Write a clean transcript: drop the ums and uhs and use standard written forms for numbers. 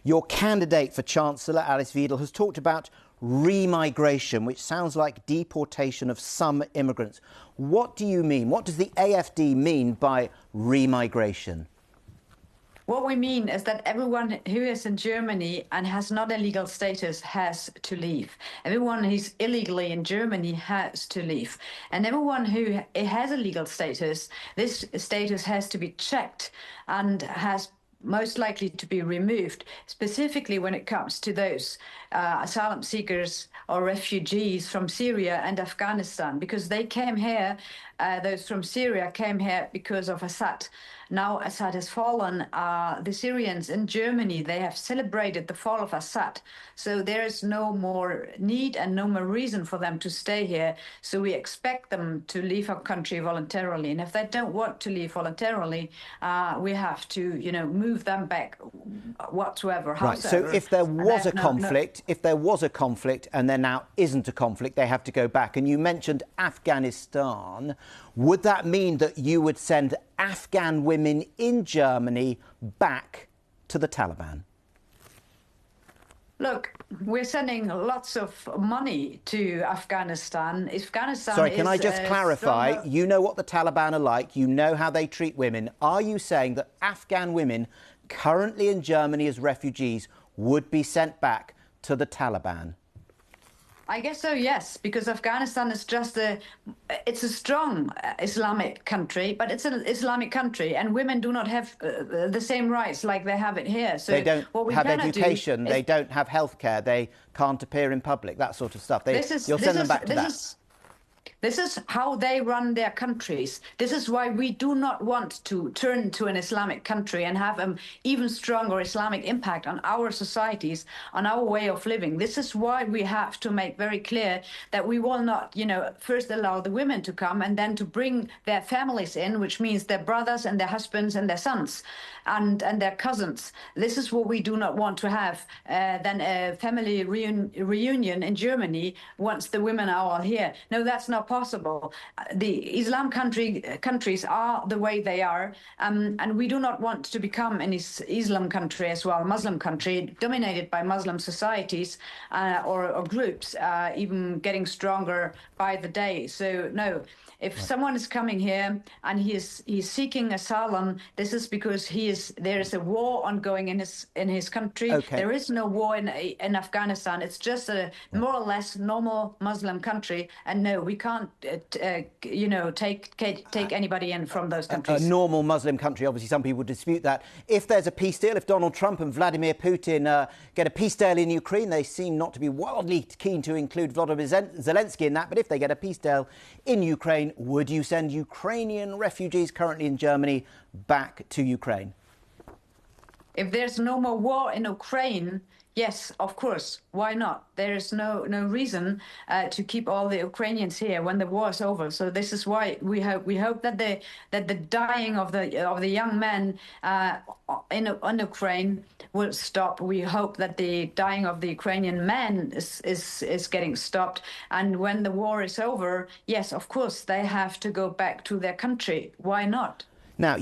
Your candidate for Chancellor, Alice Weidel, has talked about remigration, which sounds like deportation of some immigrants. What do you mean? What does the AfD mean by remigration? What we mean is that everyone who is in Germany and has not a legal status has to leave. Everyone who's illegally in Germany has to leave. And everyone who has a legal status, this status has to be checked and has most likely to be removed, specifically when it comes to those asylum seekers or refugees from Syria and Afghanistan, because they came here, those from Syria came here because of Assad. Now Assad has fallen. The Syrians in Germany, they have celebrated the fall of Assad. So there is no more need and no more reason for them to stay here. So we expect them to leave our country voluntarily. And if they don't want to leave voluntarily, we have to, move them back whatsoever. Right. So if there was a conflict, and there now isn't a conflict, they have to go back. And you mentioned Afghanistan. Would that mean that you would send Afghan women in Germany back to the Taliban? Look, we're sending lots of money to Afghanistan. Sorry, can I just clarify? You know what the Taliban are like. You know how they treat women. Are you saying that Afghan women currently in Germany as refugees would be sent back to the Taliban? I guess so, yes, because Afghanistan is it's a strong Islamic country, but it's an Islamic country, and women do not have the same rights like they have it here. So they don't have education, they don't have healthcare, they can't appear in public, that sort of stuff. You'll send them back to that. This is how they run their countries. This is why we do not want to turn to an Islamic country and have an even stronger Islamic impact on our societies, on our way of living. This is why we have to make very clear that we will not, first allow the women to come and then to bring their families in, which means their brothers and their husbands and their sons and their cousins. This is what we do not want to have. Then a family reunion in Germany once the women are all here. No, that's not possible. The Islam countries are the way they are, and we do not want to become an Islam country as well, Muslim country, dominated by Muslim societies or groups, even getting stronger by the day. So no, if someone is coming here and he's seeking asylum, this is because there is a war ongoing in his country. Okay. There is no war in Afghanistan. It's just a more or less normal Muslim country, and no, we can't take anybody in from those countries. A normal Muslim country, obviously some people dispute that. If there's a peace deal, if Donald Trump and Vladimir Putin get a peace deal in Ukraine, they seem not to be wildly keen to include Volodymyr Zelensky in that, but if they get a peace deal in Ukraine, would you send Ukrainian refugees currently in Germany back to Ukraine? If there's no more war in Ukraine, yes, of course. Why not? There is no reason to keep all the Ukrainians here when the war is over. So this is why we hope that the dying of the young men in Ukraine will stop. We hope that the dying of the Ukrainian men is getting stopped. And when the war is over, yes, of course, they have to go back to their country. Why not? Now,